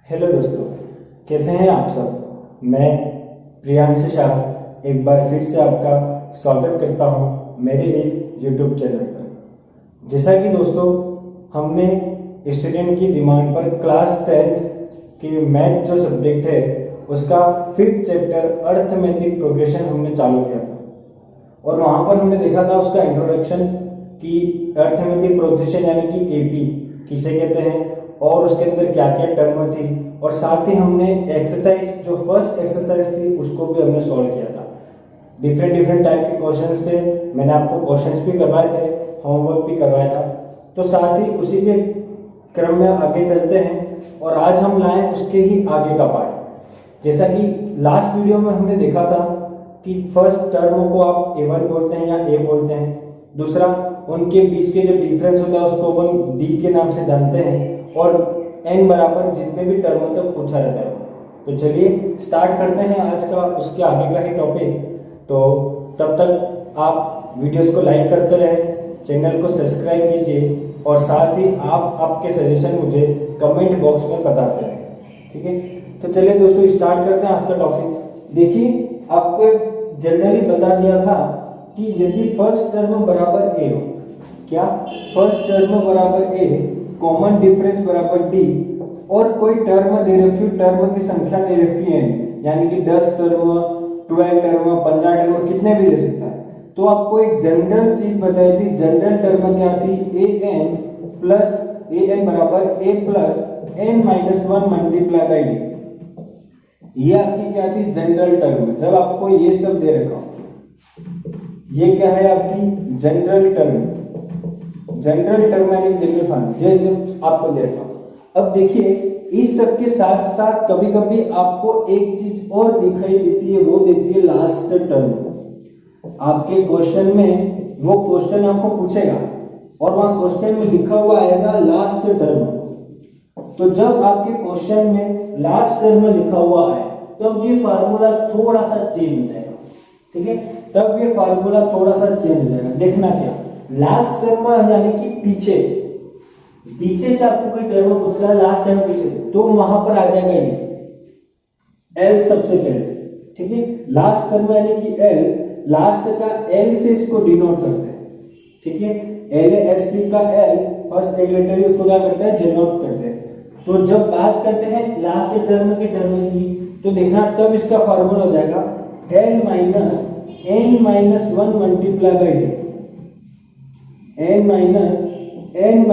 Hello दोस्तों, कैसे हैं आप सब। मैं प्रियांश शाह एक बार फिर से आपका स्वागत करता हूं मेरे इस यूट्यूब चैनल पर। जैसा कि दोस्तों हमने स्टूडेंट की डिमांड पर क्लास 10th के मैथ जो सब्जेक्ट है उसका 5th चैप्टर अर्थमेटिक प्रोग्रेशन हमने चालू किया था और वहां पर हमने देखा था उसका इंट्रोडक्शन कि अर्थमेटिक प्रोग्रेशन यानी कि एपी किसे कहते हैं और उसके अंदर क्या क्या टर्म थी, और साथ ही हमने एक्सरसाइज जो फर्स्ट एक्सरसाइज थी उसको भी हमने सॉल्व किया था। डिफरेंट टाइप के क्वेश्चंस थे, मैंने आपको क्वेश्चंस भी करवाए थे, होमवर्क भी करवाया था। तो साथ ही उसी के क्रम में आगे चलते हैं और आज हम लाए उसके ही आगे का पार्ट। जैसा कि लास्ट वीडियो में हमने देखा था कि फर्स्ट टर्म को आप A1 बोलते हैं या ए बोलते हैं, दूसरा उनके बीच के जो डिफरेंस होता है उसको अपन डी के नाम से जानते हैं, और n बराबर जितने भी टर्मों तक पूछा रहता है। तो चलिए स्टार्ट करते हैं आज का उसके आगे का ही टॉपिक। तो तब तक आप वीडियोस को लाइक करते रहें, चैनल को सब्सक्राइब कीजिए और साथ ही आप आपके सजेशन मुझे कमेंट बॉक्स में बताते रहें, ठीक है। तो चलिए दोस्तों स्टार्ट करते हैं आज का टॉपिक। देखिए आपको जनरली बता दिया था कि यदि फर्स्ट टर्म बराबर ए हो, क्या फर्स्ट टर्म बराबर ए, कॉमन डिफरेंस बराबर डी, और कोई टर्म दे रखी हो, टर्म की संख्या दे रखी है यानी कि 10 टर्म, 12 टर्म, 15 टर्म, कितने भी दे सकता है। तो आपको एक जनरल चीज बताई थी, जनरल टर्म क्या थी, an बराबर a plus n minus 1 multiply by D. ये आपकी क्या थी, जनरल टर्म। जब आपको ये सब दे रखा हो, ये क्या है आपकी जनरल टर्म, जनरल टर्म यानी जनरल फॉर्म, ये जो आपको दे रखा हो। अब देखिए इस सब के साथ साथ कभी कभी आपको एक चीज और दिखाई देती है, वो देती है लास्ट टर्म। आपके क्वेश्चन में वो क्वेश्चन आपको पूछेगा और वहां क्वेश्चन में लिखा हुआ आएगा लास्ट टर्म। तो जब आपके क्वेश्चन में लास्ट टर्म लिखा हुआ है तब ये फार्मूला थोड़ा सा चेंज हो जाएगा, ठीक है। तब ये फार्मूला थोड़ा सा चेंज हो जाएगा। देखना क्या, लास्ट टर्म यानी कि पीछे से आपको कोई टर्म पूछ रहा है, लास्ट टर्म पीछे से, तो वहां पर आ जाएगा ये एल सबसे पहले, ठीक है। लास्ट टर्म यानी कि एल, लास्ट का एल से इसको डिनोट करते हैं, ठीक है। LAST का एल फर्स्ट एक लेटर है, उसको क्या करते हैं, डिनोट करते हैं। तो जब बात करते हैं लास्ट टर्म के टर्म की, तो देखना तब इसका फार्मूला हो जाएगा l minus n minus 1 multiply by D, n minus 1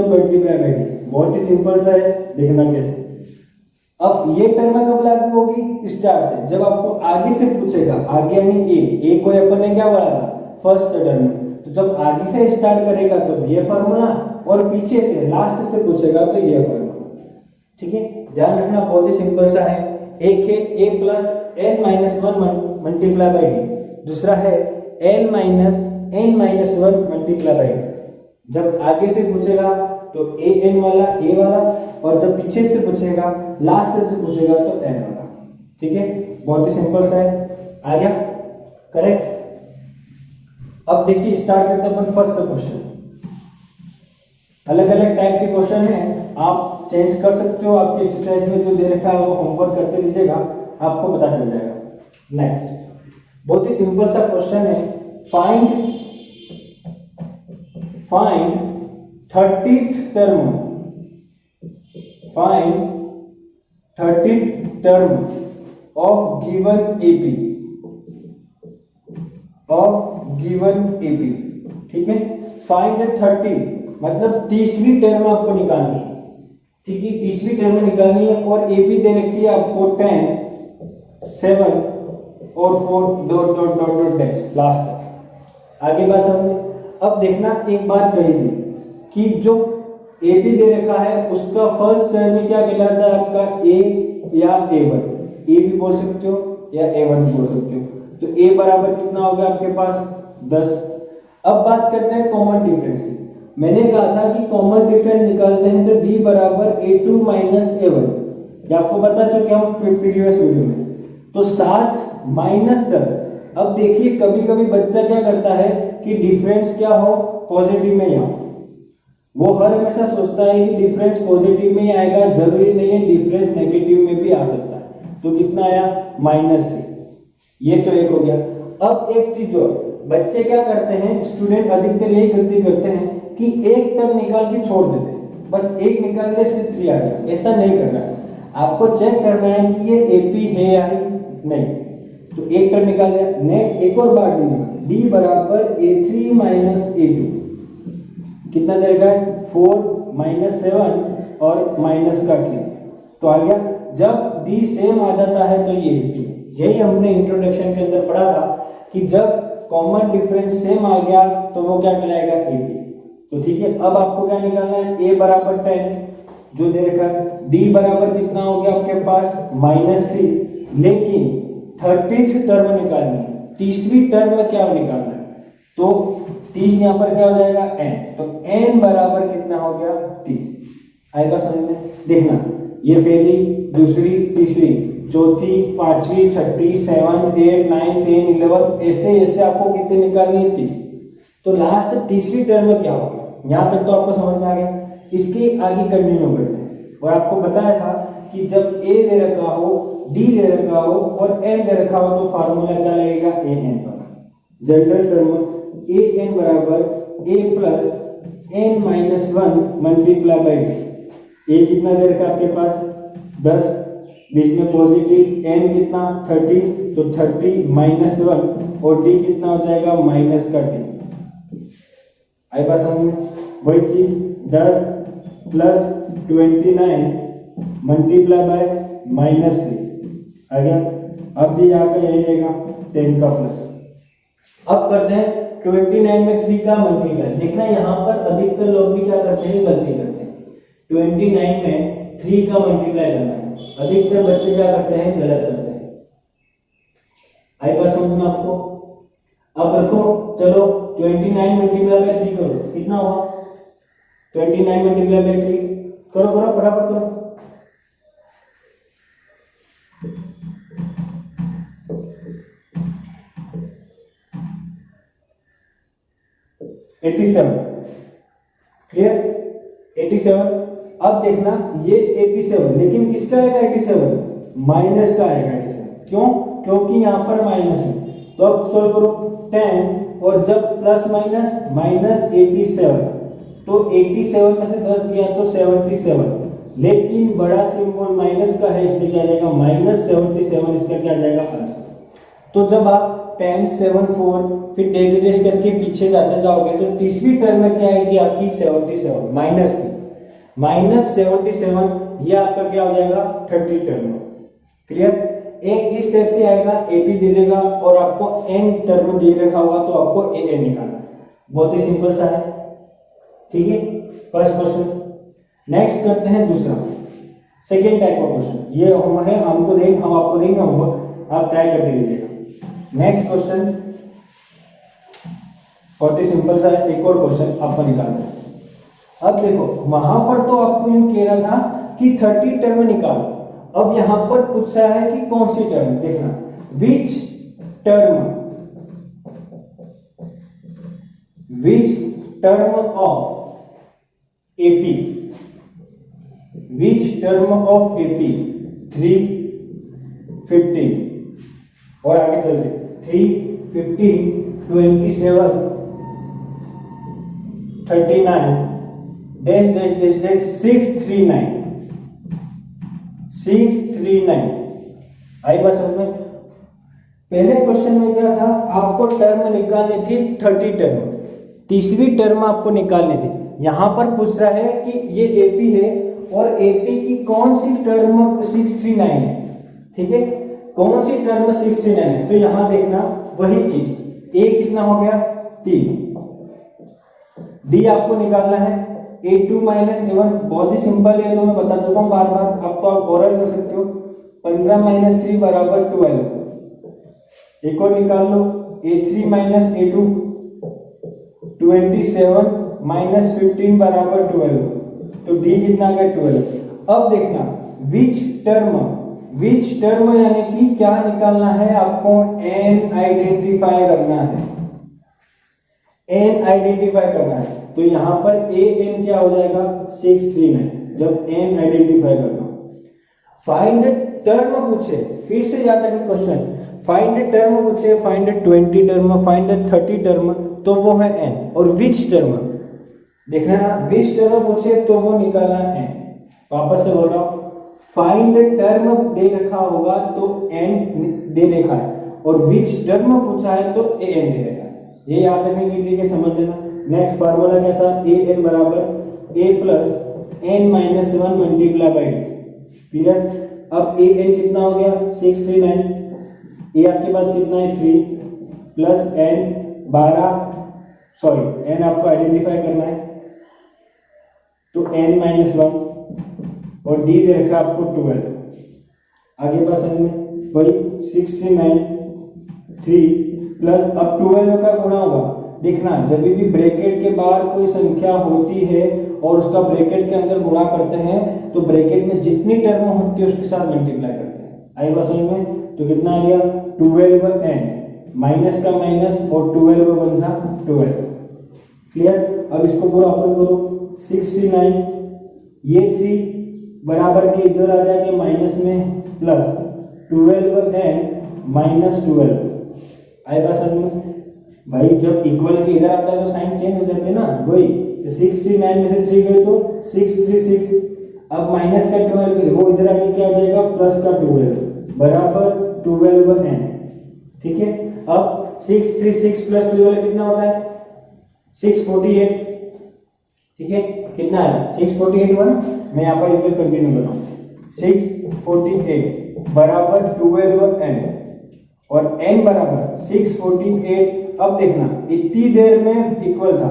multiply by D. बहुत ही सिंपल सा है, देखना कैसे। अब ये टर्म कब लागू होगी, स्टार्ट से। जब आपको आगे से पूछेगा, आगे यानी ए को अपन ने क्या बोला था, फर्स्ट टर्म, तो जब आगे से स्टार्ट करेगा तो ये फार्मूला, और पीछे से लास्ट से पूछेगा तो ये फार्मूला, ठीक है। ध्यान रखना, बहुत ही सिंपल सा है। एक है a plus n minus 1 multiply by D, दूसरा है l minus n minus 1 multiply by D. जब आगे से पूछेगा तो an वाला a वाला, और जब पीछे से पूछेगा, लास्ट से पूछेगा तो n वाला, ठीक है। बहुत ही सिंपल सा है, आ गया करेक्ट। अब देखिए स्टार्ट करते हैं अपन फर्स्ट क्वेश्चन। अलग अलग टाइप के क्वेश्चन हैं, आप चेंज कर सकते हो। आपकी एक्सरसाइज में जो दे रखा है वो होमवर्क करते रहिएगा, आपको पता चल जाएगा। नेक्स्ट बहुत ही सिंपल सा क्वेश्चन है, find 30th term, find 30th term of given AP, ठीक है। फाइंड 30 मतलब तीसरी टर्म आपको निकालनी है, ठीक है। तीसरी टर्म निकालनी है और एपी दे रखी है आपको 10, 7 और 4 dot dot dot dot dash last. आगे बात समझ। अब देखना, एक बात कही थी कि जो एपी दे रखा है उसका फर्स्ट टर्म क्या कहलाता है, आपका ए या A1, ए भी बोल सकते हो या A1 भी बोल सकते हो। तो ए बराबर कितना हो गया आपके पास, 10। अब बात करते हैं कॉमन डिफरेंस की। मैंने कहा था कि कॉमन डिफरेंस निकालते हैं तो d बराबर A2 माइनस A1, ये आपको बता चुके हम प्रीवियस वीडियो में। तो 7 माइनस 10। अब देखिए कभी कभी बच्चा क्या करता है कि डिफरेंस क्या हो, पॉजिटिव में यहाँ, वो हर हमेशा सोचता है कि डिफरेंस पॉजिटिव में ही आएगा, जरूरी नहीं है डिफरेंस नेगेटिव में भी आ सकता है। तो कितना आया -3, ये तो एक हो गया। अब एक चीज और, बच्चे क्या करते हैं, स्टूडेंट अधिकतर यही गलती करते हैं कि एक टर्म निकाल के छोड़ देते हैं, बस एक निकाल दे इसलिए 3 आ गया। ऐसा नहीं करना है, आपको चेक करना है कि ये AP है या नहीं। तो एक टर्म निकाल दिया। नेक्स्ट एक और बात D बराबर A3 माइनस A2, कितना देगा 4 - 7 और माइनस का 3, तो आ गया। जब D सेम आ जाता है तो ये AP, यही हमने इंट्रोडक्शन के अंदर पढ़ा था कि जब कॉमन डिफरेंस सेम आ गया तो वो क्या कहलाएगा AP। तो ठीक है, अब आपको क्या निकालना है, A बराबर 10 जो दे रखा है, D बराबर कितना हो गया आपके पास -3, लेकिन 30th टर्म निकालनी है, तीसरी टर्म क्या निकालना है, तो 30 यहाँ पर क्या हो जाएगा n, तो n बराबर कितना हो गया 30। आएगा समझ में, देखना ये पहली, दूसरी, तीसरी, चौथी, पांचवी, छठी, 7, 8, 9, 10, 11, ऐसे ऐसे आपको कितने निकालनी है 30। तो लास्ट तीसरी टर्म में क्या होगा, यहाँ तक तो आपको समझ में आ गया। इसके आगे कंटिन्यू करते हैं, और आपको बताया था कि जब A दे रखा हो, D दे रखा हो और n दे रखा हो तो फार्मूला क्या लगेगा an पर। जनरल टर्म an बराबर a plus n minus 1 multiply by a, कितना दे रखा आपके पास 10, बीच में पॉजिटिव, n कितना 30, तो 30 माइनस 1 और d कितना हो जाएगा माइनस का 3। आई बात समझ में, वही चीज 10 प्लस 29 मल्टीप्लाई बाय -3 आ गया। अब ये यहाँ का यही रहेगा 10 का प्लस। अब करते हैं 29 में 3 का मल्टीप्लाई। देखना यहाँ पर अधिकतर लोग भी क्या करते हैं, गलती करते हैं, 29 में 3 का मल्टीप्लाई करना है, अधिकतर बच्चे क्या करते हैं, गलत करते हैं। आई बात समझ में आपको। अब रखो, चलो 29 मल्टीप्लाई बाय 3 करो, कितना हुआ 29 मल्टीप्लाई बाय 3, करो करो फटाफट करो। 87, क्लियर 87। अब देखना ये 87, लेकिन किसका आएगा 87, माइनस का आएगा 87, क्यों, क्योंकि यहाँ पर माइनस है। तो अब सॉल्व करो 10 और जब प्लस माइनस -87, तो 87 में से 10 गया तो 77, लेकिन बड़ा सिंबल माइनस का है इसलिए क्या जाएगा -77, इसका क्या जाएगा आंसर। तो जब आप 10, 7, 4 फिर डेरिवेट करके पीछे जाते जाओगे तो तीसरी टर्म में क्या आएगी आपकी 77 माइनस की, -77, ये आपका क्या हो जाएगा 30 टर्म। क्लियर, एक इस टाइप से आएगा, AP दे देगा और आपको n टर्म दे रखा होगा तो आपको an निकालना है। बहुत ही सिंपल सा है, ठीक है, फर्स्ट क्वेश्चन। नेक्स्ट करते हैं दूसरा, सेकेंड टाइप का क्वेश्चन। ये हम है, हम आपको देंगे होमवर्क, आप ट्राई करते रहिएगा। नेक्स्ट क्वेश्चन बहुत ही सिंपल सा है, एक और क्वेश्चन आपको निकालना है। अब देखो वहां पर तो आपको यूं कह रहा था कि 30 टर्म निकालो, अब यहां पर पूछ रहा है कि कौन सी टर्म, देखना which term of AP, which term of AP 3, 15 और आगे चलते 3, 15, 27, 39 डैश डैश डैश डैश 639। आई बात समझ में। पहले क्वेश्चन में क्या था, आपको टर्म निकालनी थी 30 टर्म, तीसरी टर्म आपको निकालनी थी। यहां पर पूछ रहा है कि ये AP है और AP की कौन सी टर्म 639 है, ठीक है, कौन सी टर्म 639 है। तो यहां देखना वही चीज, A कितना हो गया 3, D आपको निकालना है A2 माइनस A1, बहुत ही सिंपल है, तो मैं बता चुका हूं बार बार, अब तो आप ओरल कर सकते हो। 15 माइनस 3 बराबर 12, एक और निकाल लो A3 माइनस A2, 27 माइनस 15 बराबर 12, तो D कितना आ गया 12। अब देखना विच टर्म यानी कि क्या निकालना है आपको, n आइडेंटिफाई करना है। n आइडेंटिफाई करना है, तो यहाँ पर an क्या हो जाएगा 639, जब n आइडेंटिफाई करना। फाइंड टर्म पूछे, फिर से याद रखें क्वेश्चन, फाइंड टर्म पूछे, फाइंड 20 टर्म, फाइंड 30 टर्म, तो वो है n, और विच टर्म देखना ना, विच टर्म पूछे तो वो निकालना n। वापस से बोल रहा हूँ, फाइंड टर्म दे रखा होगा तो n दे रखा है, और विच टर्म पूछा है तो an दे रखा है, ये याद रखने के लिए समझ लेना। नेक्स्ट फार्मूला क्या था, an बराबर a plus n minus 1 multiply by d, clear. अब an कितना हो गया 639, ये आपके पास कितना है 3 प्लस n 12, सॉरी n आपको आइडेंटिफाई करना है, तो n माइनस 1 और d दे रखा आपको 12, आगे पास में वही 69 3 प्लस, अब 12 का गुणा होगा, देखना जब भी ब्रैकेट के बाहर कोई संख्या होती है और उसका ब्रैकेट के अंदर गुणा करते हैं तो ब्रैकेट में जितनी टर्म होती है उसके साथ मल्टीप्लाई करते हैं। आई बात समझ में, तो कितना आ गया 12n, माइनस का माइनस और 12 बन 12, क्लियर। अब इसको पूरा ओपन करो, 69 ये 3 बराबर के इधर आ जाएंगे माइनस में, प्लस 12n माइनस 12, आई बात समझ में भाई, जब इक्वल के इधर आता है तो साइन चेंज हो जाते हैं ना, वही 69 में से 3 गए तो 636, अब माइनस का 12 वो इधर आके क्या हो जाएगा प्लस का 12 बराबर 12n, ठीक है। अब 636 प्लस 12 कितना होता है 648, ठीक है, कितना है 648 हुआ ना, मैं यहाँ पर इधर कंटिन्यू कर रहा हूँ, 648 बराबर 12n और n बराबर 648। अब देखना इतनी देर में इक्वल था,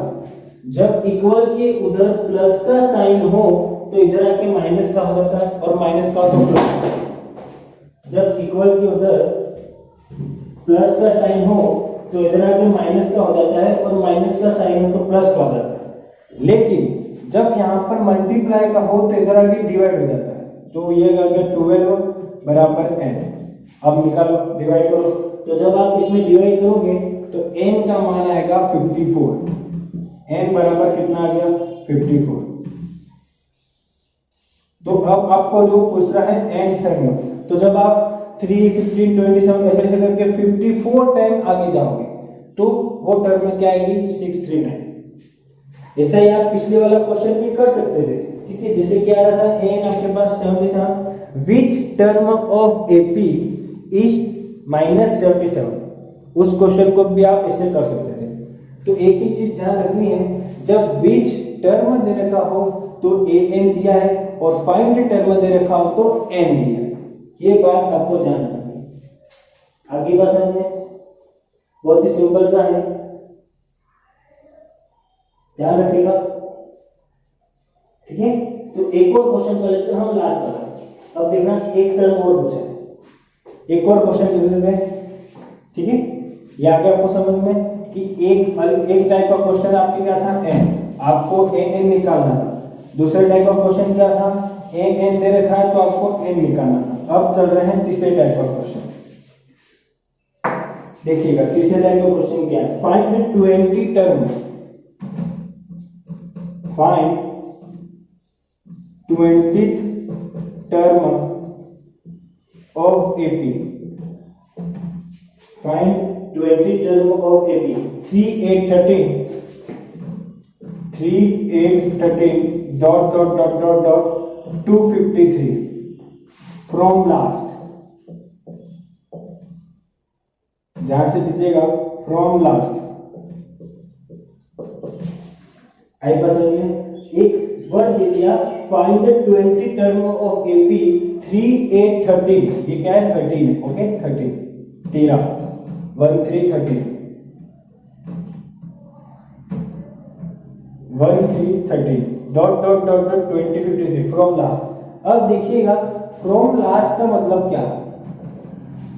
जब इक्वल के उधर प्लस का साइन हो तो इधर आके माइनस का हो जाता है, और माइनस का तो प्लस, जब इक्वल के उधर प्लस का साइन हो तो इधर आके माइनस का हो जाता है, और माइनस का साइन हो तो प्लस का हो जाता है। लेकिन जब यहाँ पर मल्टीप्लाई का हो तो इधर आके डिवाइड हो जाता है, तो ये आ गया 12 बराबर n। अब निकालो, डिवाइड करो, तो जब आप इसमें डिवाइड करोगे तो n का मान आएगा 54, n बराबर कितना आ गया 54। तो अब आपको जो पूछ रहा है n टर्म, तो जब आप 3 15 27 ऐसे ऐसे करके 54 टाइम आगे जाओगे तो वो टर्म में क्या आएगी 639। ऐसा ही आप पिछले वाला क्वेश्चन भी कर सकते थे, ठीक है, जैसे क्या आ रहा था n आपके पास 77, which term of AP is minus 77, उस क्वेश्चन को भी आप ऐसे कर सकते थे। तो एक ही चीज ध्यान रखनी है, जब विच टर्म दे रखा हो तो an दिया है, और फाइंड टर्म दे रखा हो तो n दिया है, ये बात आपको ध्यान रखनी है। आगे बात समझे, बहुत ही सिंपल सा है, ध्यान रखिएगा, ठीक है। तो एक और क्वेश्चन कर लेते हैं हम लास्ट वाला। अब देखना एक टर्म और पूछा है, एक और क्वेश्चन दे देते हैं, ठीक है। ये आगे आपको समझ में कि एक टाइप का क्वेश्चन आपके क्या था n, आपको n निकालना था। दूसरे टाइप का क्वेश्चन क्या था, n दे रखा है तो आपको n निकालना था। अब चल रहे हैं तीसरे टाइप का क्वेश्चन, देखिएगा तीसरे टाइप का क्वेश्चन क्या है, find 20 term, find 20th term of AP, find 20 term of AP, 3 8 13 dot dot dot dot dot 253 from last, ध्यान से दीजिएगा, फ्रॉम लास्ट। आई पास एक वर्ड दे दिया, फाइंड 20 टर्म ऑफ AP 3 8 13, ये क्या है 13 है, okay 13 13 dot dot dot dot 2053 from last. अब देखिएगा फ्रॉम लास्ट का मतलब क्या है,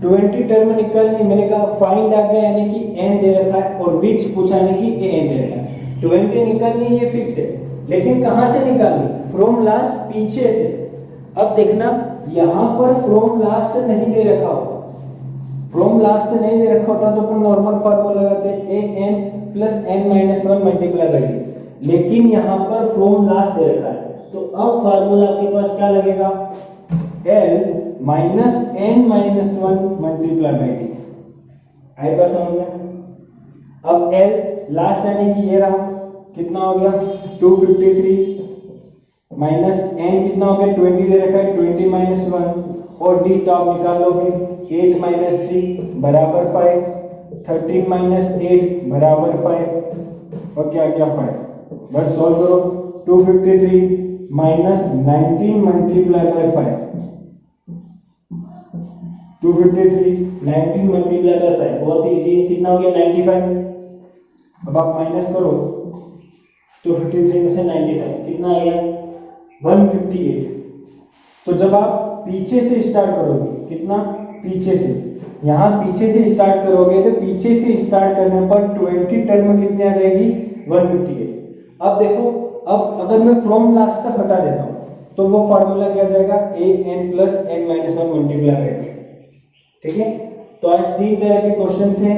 20 टर्म निकलनी, मैंने कहा फाइंड आ गया यानी कि n दे रखा है, और विच पूछा यानी कि an दे रखा है। 20 निकलनी ये फिक्स है, लेकिन कहां से निकालनी, फ्रॉम लास्ट पीछे से। अब देखना यहां पर फ्रॉम लास्ट नहीं दे रखा होगा, फ्रॉम लास्ट नहीं दे रखा होता तो अपन नॉर्मल फार्मूला लगाते a n plus n minus one multiply करिए, लेकिन यहाँ पर फ्रॉम लास्ट दे रखा है तो अब फार्मूला आपके पास क्या लगेगा, l minus n minus one multiply by d. आई बात समझ में? अब एल लास्ट यानी कि ये रहा, कितना हो गया 253 माइनस एन कितना हो गया 20 दे रखा है 20 माइनस वन, और डी तो आप निकाल लोगे 8 माइनस 3 बराबर 5, 13 माइनस 8 बराबर 5, और क्या क्या 5। बस सॉल्व करो, 253 minus 19 multiply by 5, 253 19 multiply by 5 बहुत इजी, कितना हो गया 95। अब आप माइनस करो 253 में से 95 कितना आ गया 158। तो जब आप पीछे से स्टार्ट करोगे, कितना पीछे से, यहाँ पीछे से स्टार्ट करोगे तो पीछे से स्टार्ट करने पर 20 टर्म कितनी आ जाएगी 158। अब देखो, अब अगर मैं फ्रॉम लास्ट तक हटा देता हूँ तो वो फार्मूला क्या जाएगा a n plus n minus one multiply by, ठीक है। तो आज 3 तरह के क्वेश्चन थे,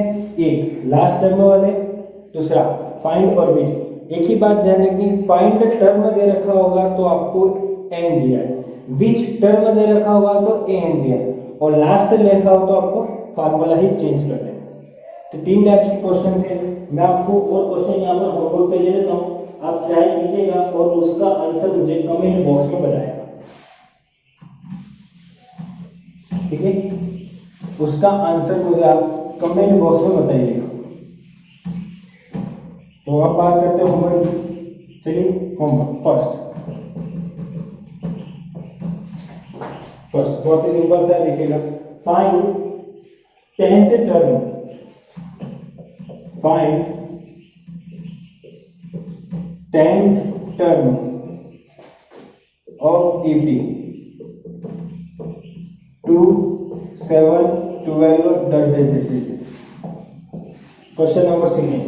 एक लास्ट टर्म वाले, दूसरा फाइंड और विच। एक ही बात ध्यान रखनी, फाइंड टर्म दे रखा होगा तो आपको एन दिया है, विच टर्म दे रखा होगा तो ए एन दिया है, और लास्ट लिखा हो तो आपको फार्मूला ही चेंज कर देना। तो 3 टाइप्स के क्वेश्चन थे, मैं आपको और क्वेश्चन यहाँ पर होमवर्क पे दे देता हूँ, आप ट्राई कीजिएगा और उसका आंसर मुझे कमेंट बॉक्स में बताएगा, ठीक है। उसका आंसर मुझे आप कमेंट बॉक्स में बताइएगा। तो अब बात करते हैं होमवर्क की। चलिए होमवर्क फर्स्ट बहुत ही सिंपल सा देखिएगा, find 10th term, find 10th term of EP 2 7 12 question number 2,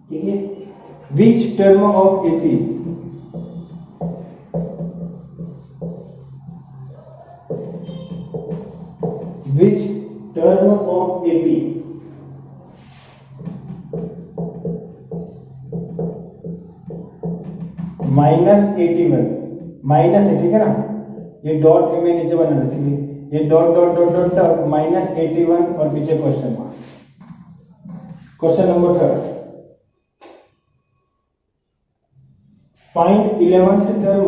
ठीक है। Which term of EP which term of AP -81 minus है, ठीक है ना, ये डॉट में नीचे बना रखिए, ये dot dot dot dot dot -81 और पीछे question mark. Question number 3, find 11th term,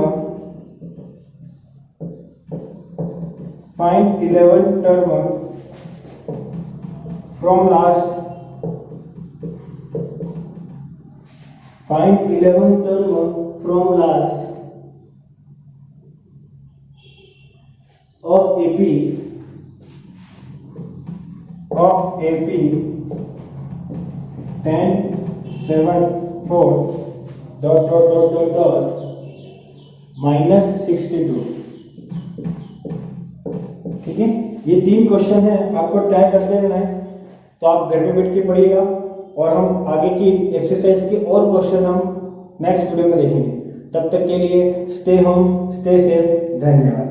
find 11 term from last, find 11 term from last of AP 10 7 4 -62, ठीक है। ये 3 क्वेश्चन है, आपको ट्राई करते रहना है, तो आप घर में बैठ के पढ़िएगा, और हम आगे की एक्सरसाइज के और क्वेश्चन हम नेक्स्ट वीडियो में देखेंगे। तब तक के लिए स्टे होम, स्टे सेफ, धन्यवाद।